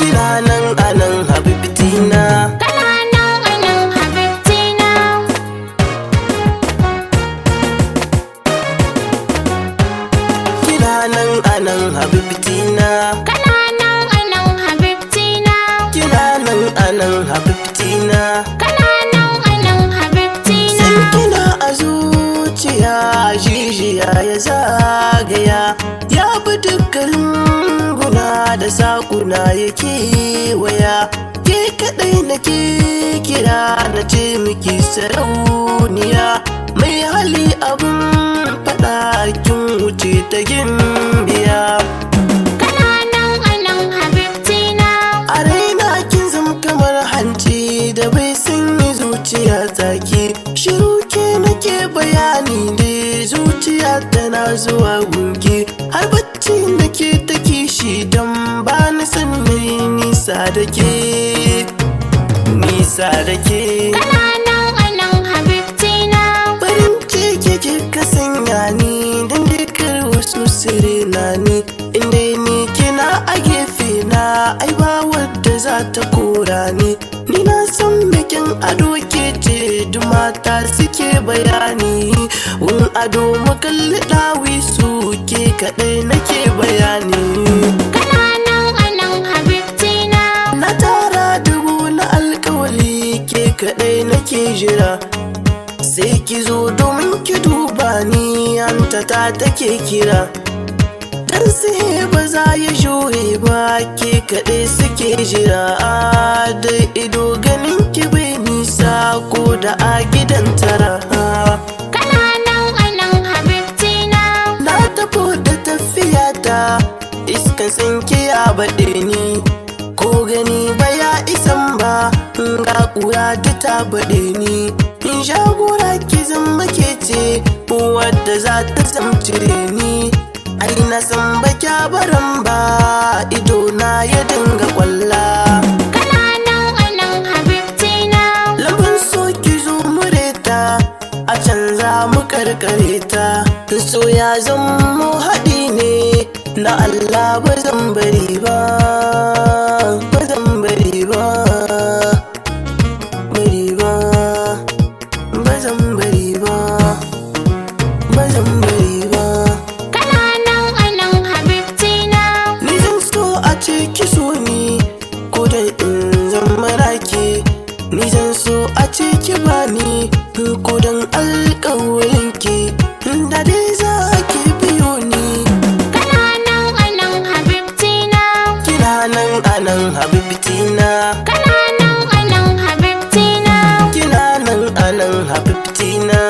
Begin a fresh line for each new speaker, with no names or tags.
kina nan anan habibtina.
Kana nan anan habibtina.
Kina nan anan habibtina.
Kana nan anan habibtina.
Kina nan anan habibtina.
Kana nan anan habibtina.
Sai kina a zuciya jijiya ya zagaya, ya bi dukkan lunguna da sakuna ya kewaya. Ke kaɗai nake kira na ce miki sarauniya, mai hali abun faɗa kin wuce ta gimbiya.
Kana nan anan habibtina.
A raina kin zama kamar hanci da bai sanyi zuciya take. Shiru ke nake bayani ne, zuciya tana zuwa gunki. Har bacci nake ta kishi don ba na san mai nisa da ke, nisa da ke.
Kana nan anan habibtina.
Farin ciki kika sanya ni don dukkan wasu sirina ni. Inda ni kina a gefe na, ai ba wadda za ta kora ni. Ni na san bikin ado ke ce duk mata suke bayani. Wun ado makalli ɗawi su ke kaɗai nake bayani.
Kana nan anan habibtina.
Na tara dubu na alkawali ke kaɗai nake jira. Sai ki zo domin ki duba ni, hanta ta take kira. Dan sai ba za ya jure ba, ke kaɗai suke jira. Da ido ganin ki bai nisa ko da a gidan tara.
Kana nan anan habibtina.
Na tafi da tafiyata, iskan tsinke ya baɗe ni. Ko gani ba ya isan ba, ga ƙura da ta baɗe ni. In jagora ki zama ke ce, wadda za ta zamcire ni. Ai na san ba kyabaran ba, ido na ya dinga kwalla.
Kana nan anan habibtina.
Lambun so ki zo mureta, a canza mu karkare ta. So ya zamo haɗi ne na Allah, ba zan bari ba, ba zan bari ba, bari ba, ba zan bari ba, ba zan bari ba.
Kana nan anan habibtina.
Ni zan so a ce ki so ni, ko da in zan maraki. Ni zan so a ce ki bani, ko dan alƙawarin ki. Da dai za ki biyo ni.
Kana nan anan habibtina.
Kina nan anan habibtina.
Kana nan anan habibtina.
Kina nan anan habibtina.